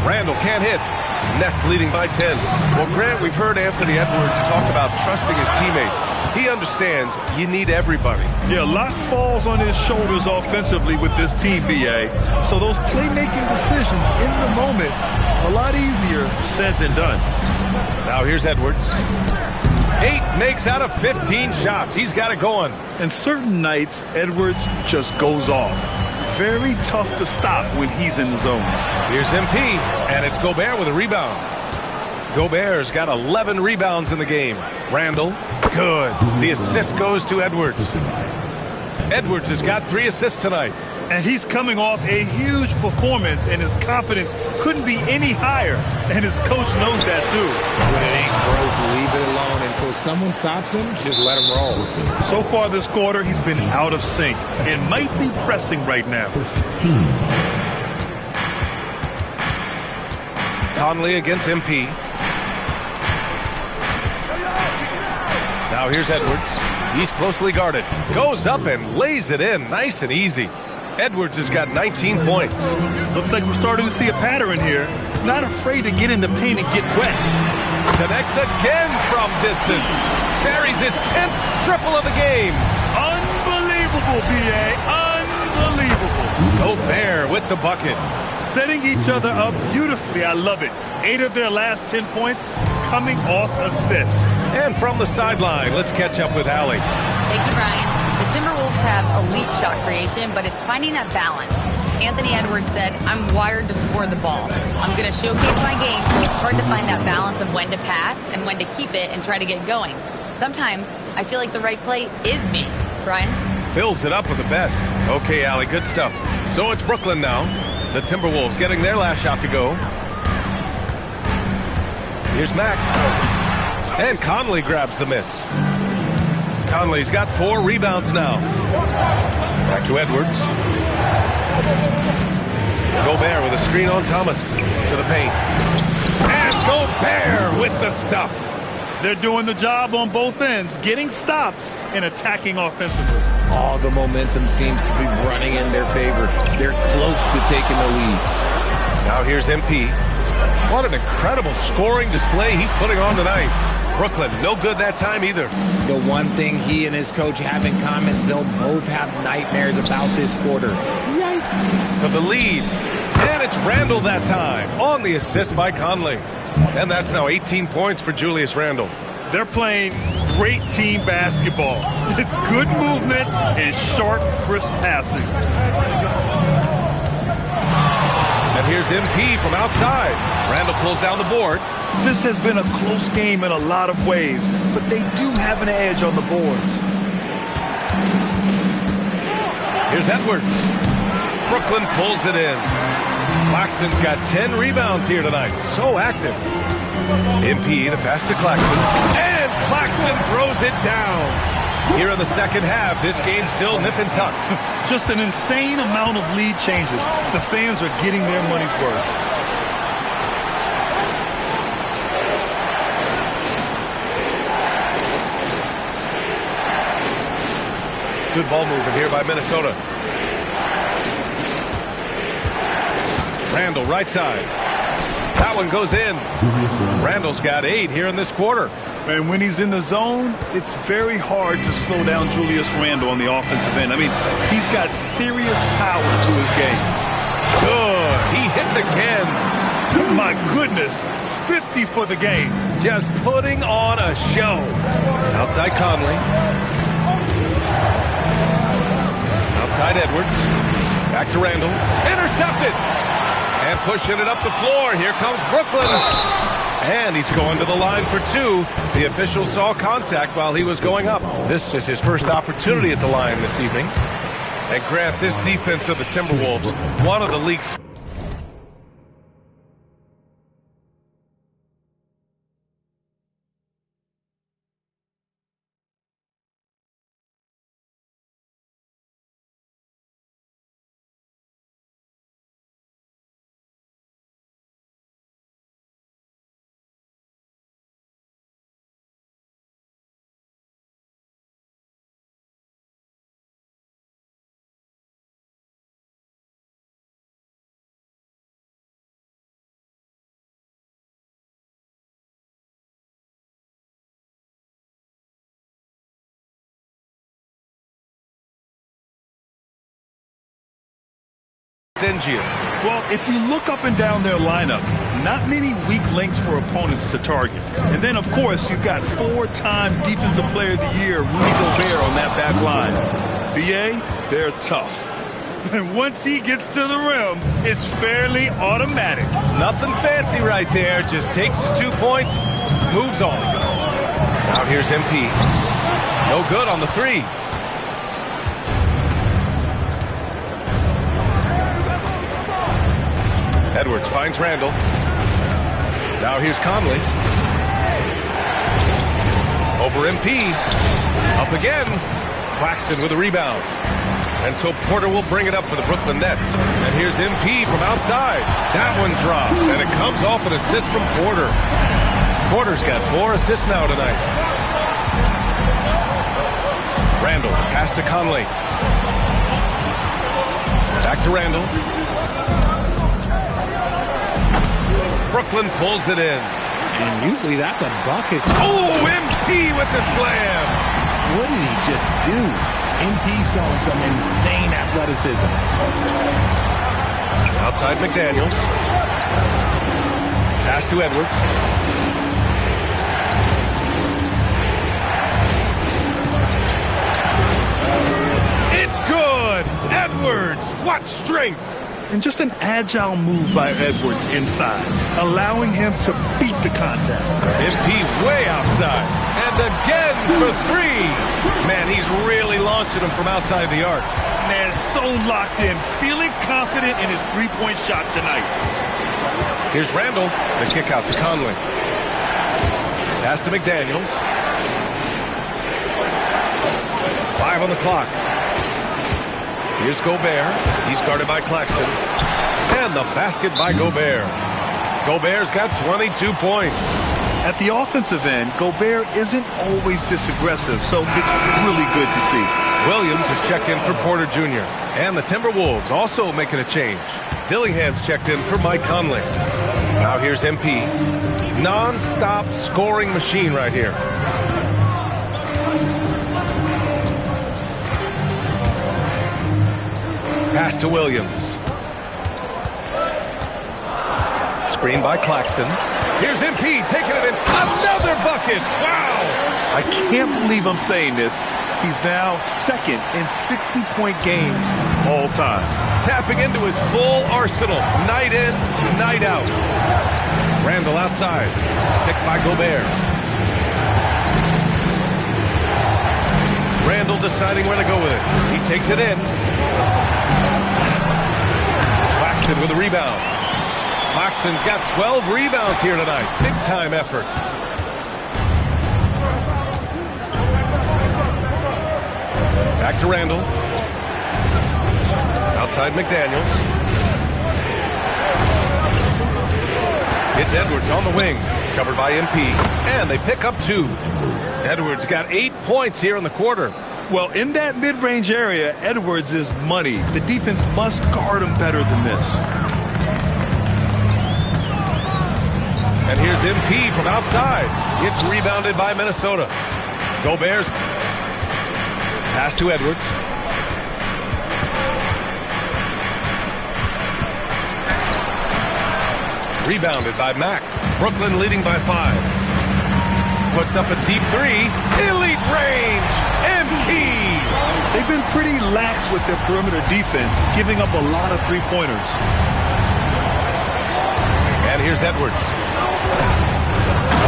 Randall can't hit. Nets leading by 10. Well, Grant, we've heard Anthony Edwards talk about trusting his teammates. He understands you need everybody. Yeah, a lot falls on his shoulders offensively with this team, BA. So those playmaking decisions in the moment, a lot easier said than done. Now here's Edwards. 8 makes out of 15 shots. He's got it going. And certain nights, Edwards just goes off. Very tough to stop when he's in the zone. Here's MP, and it's Gobert with a rebound. Gobert's got 11 rebounds in the game. Randall, good. The assist goes to Edwards. Edwards has got 3 assists tonight. And he's coming off a huge performance, and his confidence couldn't be any higher. And his coach knows that, too. When it ain't broke, leave it alone. Until someone stops him, just let him roll. So far this quarter, he's been out of sync and might be pressing right now. Conley against MP. Now here's Edwards. He's closely guarded. Goes up and lays it in. Nice and easy. Edwards has got 19 points. Looks like we're starting to see a pattern here. Not afraid to get in the paint and get wet. Connects again from distance. Carries his 10th triple of the game. Unbelievable, B.A. Unbelievable. Gobert with the bucket. Setting each other up beautifully. I love it. 8 of their last 10 points coming off assists. And from the sideline, let's catch up with Allie. Thank you, Brian. The Timberwolves have elite shot creation, but it's finding that balance. Anthony Edwards said, I'm wired to score the ball. I'm going to showcase my game, so it's hard to find that balance of when to pass and when to keep it and try to get going. Sometimes I feel like the right play is me. Brian? Fills it up with the best. Okay, Allie, good stuff. So it's Brooklyn now. The Timberwolves getting their last shot to go. Here's Mack. And Conley grabs the miss. Conley's got 4 rebounds now. Back to Edwards. Gobert with a screen on Thomas. To the paint. And Gobert with the stuff. They're doing the job on both ends, getting stops and attacking offensively. All the momentum seems to be running in their favor. They're close to taking the lead. Now here's MP. What an incredible scoring display he's putting on tonight. Brooklyn, no good that time either. The one thing he and his coach have in common, they'll both have nightmares about this quarter. Yikes. For the lead. And it's Randall that time on the assist by Conley. And that's now 18 points for Julius Randle. They're playing great team basketball. It's good movement and sharp, crisp passing. And here's MP from outside. Randall pulls down the board. This has been a close game in a lot of ways, but they do have an edge on the boards. Here's Edwards. Brooklyn pulls it in. Claxton's got 10 rebounds here tonight. So active. MP, the pass to Claxton. And Claxton throws it down. Here in the second half, this game's still nip and tuck. Just an insane amount of lead changes. The fans are getting their money's worth. Good ball movement here by Minnesota. Randall, right side. That one goes in. Randall's got 8 here in this quarter. And when he's in the zone, it's very hard to slow down Julius Randle on the offensive end. I mean, he's got serious power to his game. Good. He hits again. My goodness. 50 for the game. Just putting on a show. Outside Conley. Outside Edwards. Back to Randall. Intercepted. And pushing it up the floor. Here comes Brooklyn. And he's going to the line for 2. The official saw contact while he was going up. This is his first opportunity at the line this evening. And Grant, this defense of the Timberwolves, one of the league's stingiest. Well, if you look up and down their lineup, not many weak links for opponents to target. And then, of course, you've got 4-time Defensive Player of the Year, Rudy Gobert, on that back line. BA, they're tough. And once he gets to the rim, it's fairly automatic. Nothing fancy right there. Just takes his 2 points, moves on. Now here's MP. No good on the three. Edwards finds Randall. Now here's Conley. Over MP. Up again. Claxton with a rebound. And so Porter will bring it up for the Brooklyn Nets. And here's MP from outside. That one drops. And it comes off an assist from Porter. Porter's got 4 assists now tonight. Randall, pass to Conley. Back to Randall. Brooklyn pulls it in. And usually that's a bucket. Oh, MP with the slam. What did he just do? MP showing some insane athleticism. Outside McDaniels. Pass to Edwards. It's good. Edwards, what strength. And just an agile move by Edwards inside, allowing him to beat the contact. MP way outside. And again for 3. Man, he's really launching him from outside the arc. Man, so locked in, feeling confident in his three-point shot tonight. Here's Randall. The kick out to Conley. Pass to McDaniels. 5 on the clock. Here's Gobert. He's guarded by Claxton. And the basket by Gobert. Gobert's got 22 points. At the offensive end, Gobert isn't always this aggressive, so it's really good to see. Williams has checked in for Porter Jr. And the Timberwolves also making a change. Dillingham's checked in for Mike Conley. Now here's MP. Non-stop scoring machine right here. Pass to Williams. Screen by Claxton. Here's MP taking it in. Another bucket. Wow. I can't believe I'm saying this. He's now second in 60-point games all time. Tapping into his full arsenal. Night in, night out. Randall outside. Picked by Gobert. Randall deciding where to go with it. He takes it in. Claxton with a rebound. Claxton's got 12 rebounds here tonight. Big time effort. Back to Randall. Outside McDaniels. It's Edwards on the wing. Covered by MP. And they pick up 2. Edwards got 8 points here in the quarter. Well, in that mid-range area, Edwards is money. The defense must guard him better than this. And here's MP from outside. It's rebounded by Minnesota. Gobert's pass to Edwards. Rebounded by Mack. Brooklyn leading by 5. Puts up a deep 3. Elite range. MP. They've been pretty lax with their perimeter defense, giving up a lot of three-pointers. And here's Edwards.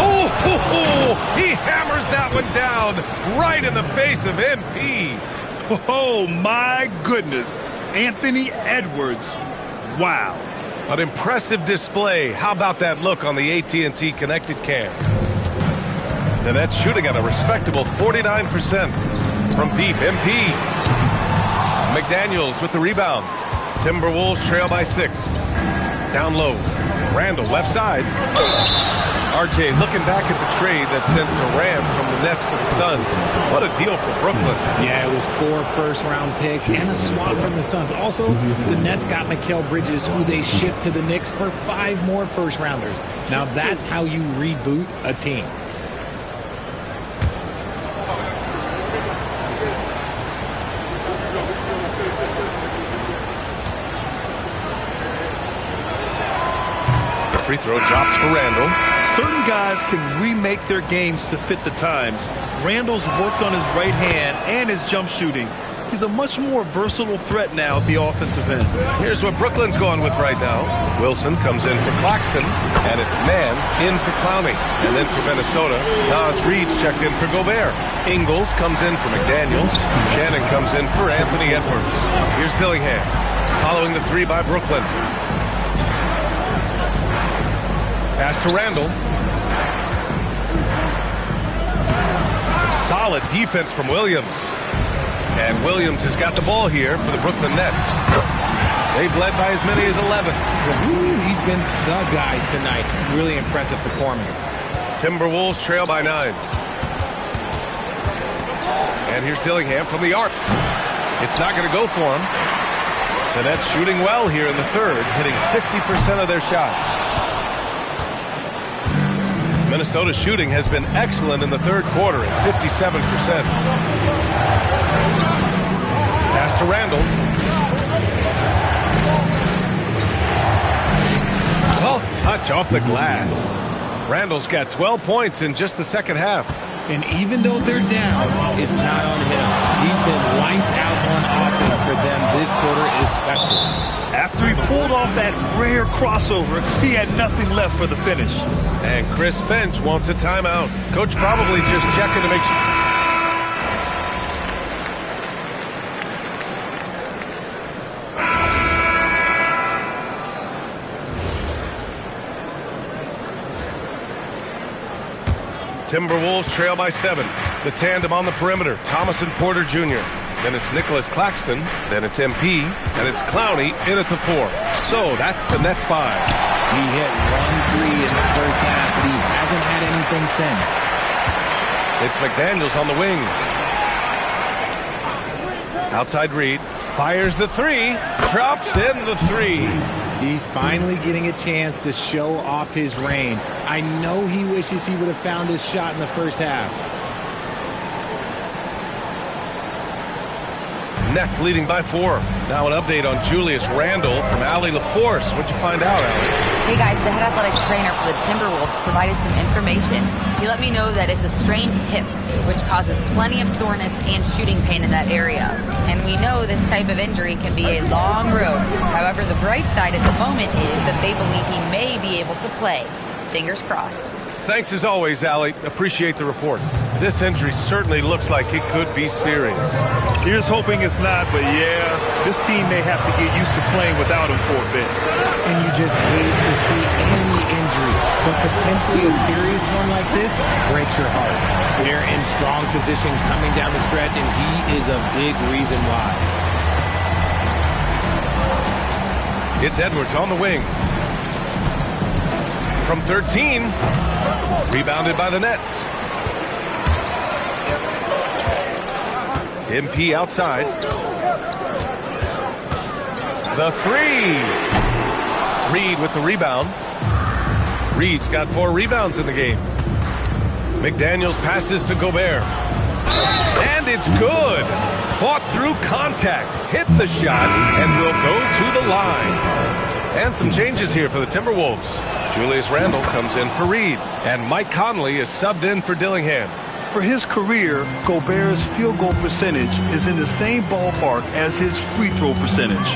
Oh, he hammers that one down right in the face of MP. Oh, my goodness. Anthony Edwards. Wow. An impressive display. How about that look on the AT&T connected cam? The Nets shooting at a respectable 49% from deep. MP. McDaniels with the rebound. Timberwolves trail by 6. Down low. Randall left side. RJ looking back at the trade that sent Durant from the Nets to the Suns. What a deal for Brooklyn. Yeah, it was 4 first-round picks and a swap from the Suns. Also, the Nets got Mikal Bridges, who they shipped to the Knicks for 5 more first-rounders. Now that's how you reboot a team. Free throw drops for Randall. Certain guys can remake their games to fit the times. Randall's worked on his right hand and his jump shooting. He's a much more versatile threat now at the offensive end. Here's what Brooklyn's going with right now. Wilson comes in for Claxton, and it's man in for Clowney. And then for Minnesota, Naz Reid's checked in for Gobert. Ingles comes in for McDaniels. Shannon comes in for Anthony Edwards. Here's Dillingham, following the three by Brooklyn. Pass to Randall. Some solid defense from Williams. And Williams has got the ball here for the Brooklyn Nets. They've led by as many as 11. He's been the guy tonight. Really impressive performance. Timberwolves trail by 9. And here's Dillingham from the arc. It's not going to go for him. The Nets shooting well here in the third, hitting 50% of their shots. Minnesota's shooting has been excellent in the third quarter at 57%. Pass to Randall. Soft touch off the glass. Randall's got 12 points in just the second half. And even though they're down, it's not on him. He's been lights out on offense for them this quarter especially. After he pulled off that rare crossover, he had nothing left for the finish. And Chris Finch wants a timeout. Coach probably just checking to make sure. Timberwolves trail by 7. The tandem on the perimeter, Thomas and Porter Jr. Then it's Nicholas Claxton. Then it's MP. And it's Clowney in at the 4. So that's the Nets 5. He hit 1 3 in the first half, but he hasn't had anything since. It's McDaniels on the wing. Outside Reid. Fires the 3. Drops in the 3. He's finally getting a chance to show off his range. I know he wishes he would have found his shot in the first half. Nets leading by 4. Now an update on Julius Randle from Allie LaForce. What'd you find out, Allie? Hey guys, the head athletic trainer for the Timberwolves provided some information. He let me know that it's a strained hip, which causes plenty of soreness and shooting pain in that area. And we know this type of injury can be a long road. However, the bright side at the moment is that they believe he may be able to play. Fingers crossed. Thanks as always, Allie. Appreciate the report. This injury certainly looks like it could be serious. Here's hoping it's not, but yeah, this team may have to get used to playing without him for a bit. And you just hate to see any injury, but potentially a serious one like this breaks your heart. They're in strong position coming down the stretch, and he is a big reason why. It's Edwards on the wing. From 13, rebounded by the Nets. MP outside. The 3. Reid with the rebound. Reid's got 4 rebounds in the game. McDaniels passes to Gobert. And it's good. Fought through contact. Hit the shot and will go to the line. And some changes here for the Timberwolves. Julius Randle comes in for Reid. And Mike Conley is subbed in for Dillingham. For his career, Gobert's field goal percentage is in the same ballpark as his free throw percentage.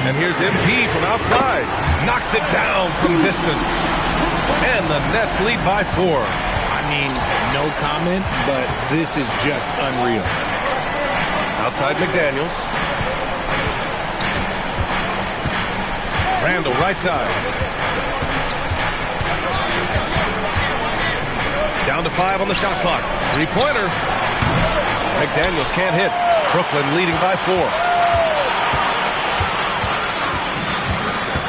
And here's MP from outside. Knocks it down from distance. And the Nets lead by 4. I mean, no comment, but this is just unreal. Outside McDaniels. Randall right side. Down to 5 on the shot clock. 3-pointer. McDaniels can't hit. Brooklyn leading by 4.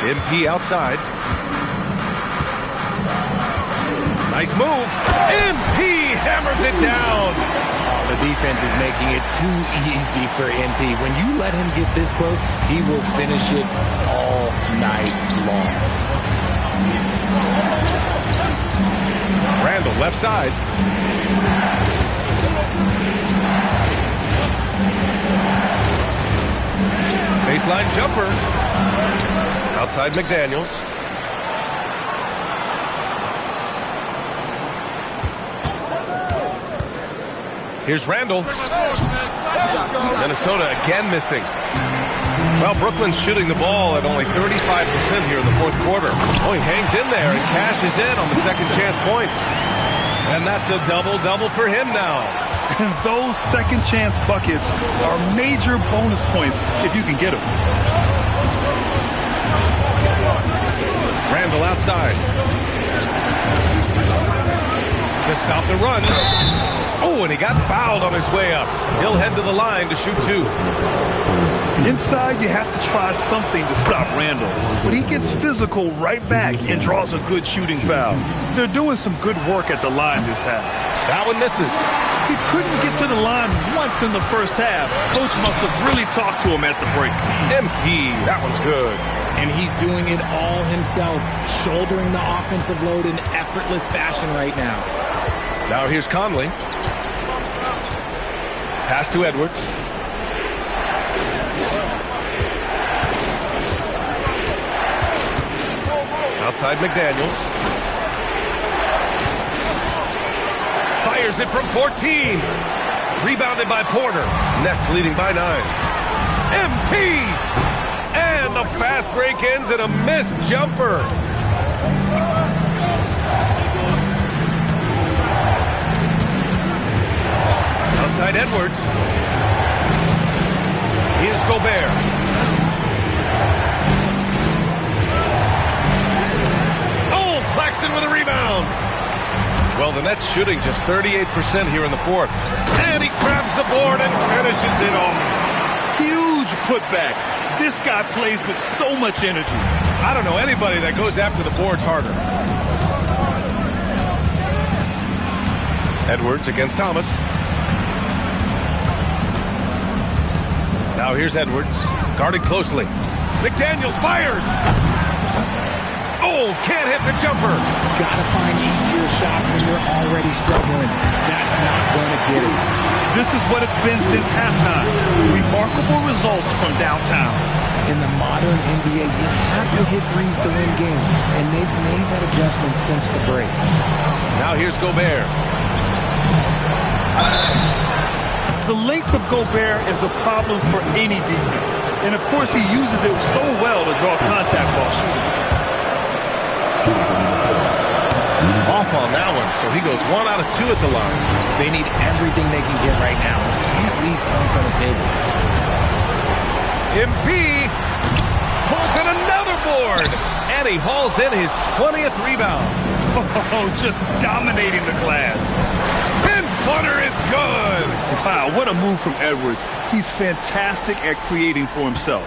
MP outside. Nice move. MP hammers it down. Oh, the defense is making it too easy for MP. When you let him get this close, he will finish it all night long. Randall left side. Baseline jumper. Outside McDaniels. Here's Randall. Minnesota again missing. Well, Brooklyn's shooting the ball at only 35% here in the fourth quarter. Oh, he hangs in there and cashes in on the second chance points. And that's a double-double for him now. And those second chance buckets are major bonus points if you can get them. Randall outside. To stop the run. Oh, and he got fouled on his way up. He'll head to the line to shoot two. Inside, you have to try something to stop Randall. But he gets physical right back and draws a good shooting foul. They're doing some good work at the line this half. That one misses. He couldn't get to the line once in the first half. Coach must have really talked to him at the break. MP, that one's good. And he's doing it all himself, shouldering the offensive load in effortless fashion right now. Now here's Conley. Pass to Edwards. Outside McDaniels. Fires it from 14. Rebounded by Porter. Nets leading by 9. MP! And the fast break ends in a missed jumper. Outside Edwards. Here's Gobert. Oh, Claxton with a rebound. Well, the Nets shooting just 38% here in the fourth. And he grabs the board and finishes it off. Huge putback. This guy plays with so much energy. I don't know anybody that goes after the boards harder. Edwards against Thomas. Now here's Edwards, guarded closely. McDaniels fires! Oh, can't hit the jumper. Gotta find easier shots when you're already struggling. That's not gonna get it. This is what it's been since halftime. Remarkable results from downtown. In the modern NBA, you have to hit threes to win games, and they've made that adjustment since the break. Now here's Gobert. The length of Gobert is a problem for any defense. And of course, he uses it so well to draw contact while shooting. Off on that one, so he goes 1 out of 2 at the line. They need everything they can get right now. Can't leave points on the table. MP pulls in another board, and he hauls in his 20th rebound. Oh, just dominating the glass. 10-footer is good. Wow, what a move from Edwards. He's fantastic at creating for himself.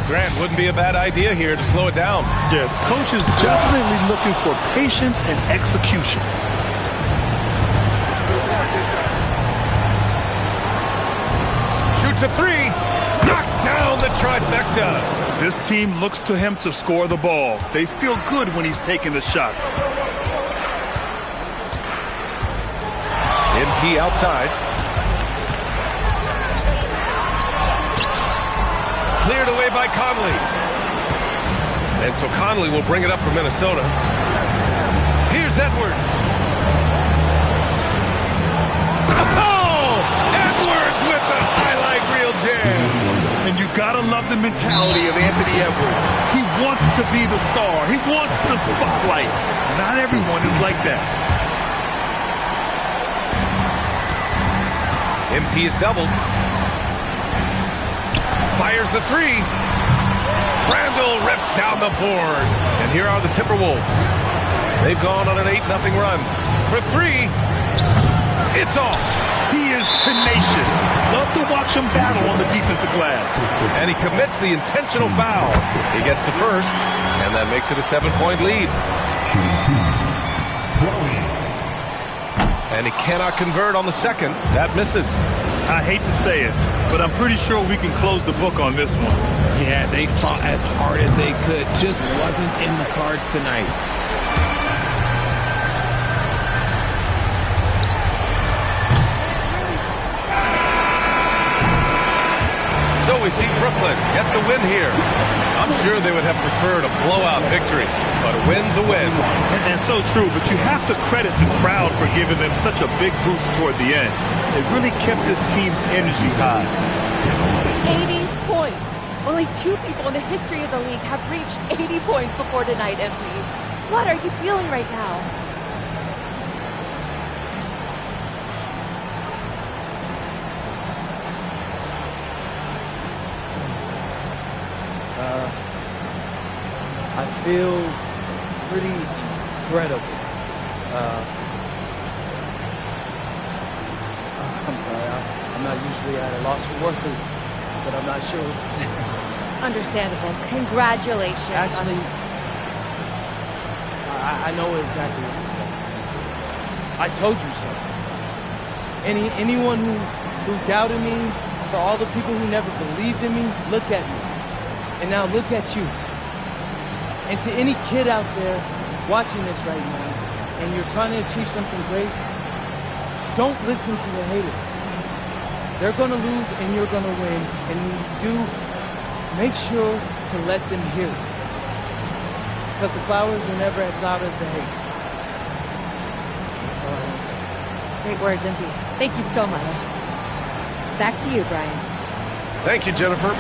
Grant, wouldn't be a bad idea here to slow it down. Yeah, coach is definitely looking for patience and execution. Shoots a 3. Knocks down the trifecta. This team looks to him to score the ball. They feel good when he's taking the shots. MP outside. Cleared away by Conley. And so Conley will bring it up for Minnesota. Here's Edwards. Oh! Edwards with the highlight reel jam. And you gotta love the mentality of Anthony Edwards. He wants to be the star. He wants the spotlight. Not everyone is like that. MP is doubled. Fires the 3. Randall rips down the board. And here are the Timberwolves. They've gone on an 8-0 run. For 3. It's off. He is tenacious. Love to watch him battle on the defensive glass. And he commits the intentional foul. He gets the first, and that makes it a 7-point lead. And he cannot convert on the second. That misses. I hate to say it, but I'm pretty sure we can close the book on this one. Yeah, they fought as hard as they could. Just wasn't in the cards tonight. So we we see Brooklyn get the win here. I'm sure they would have preferred a blowout victory, but a win's a win. And so true, but you have to credit the crowd for giving them such a big boost toward the end. It really kept this team's energy high. 80 points. Only 2 people in the history of the league have reached 80 points before tonight, MP. What are you feeling right now? I feel pretty incredible. I'm sorry, I'm not usually at a loss for words, but I'm not sure what to say. Understandable. Congratulations. Actually, I know exactly what to say. I told you so. Anyone who doubted me, for all the people who never believed in me, look at me. And now look at you. And to any kid out there watching this right now, and you're trying to achieve something great, don't listen to the haters. They're going to lose and you're going to win. And when you do, make sure to let them hear it. Because the flowers are never as loud as the hate. That's all I want to say. Great words, MP. Thank you so much. Back to you, Brian. Thank you, Jennifer.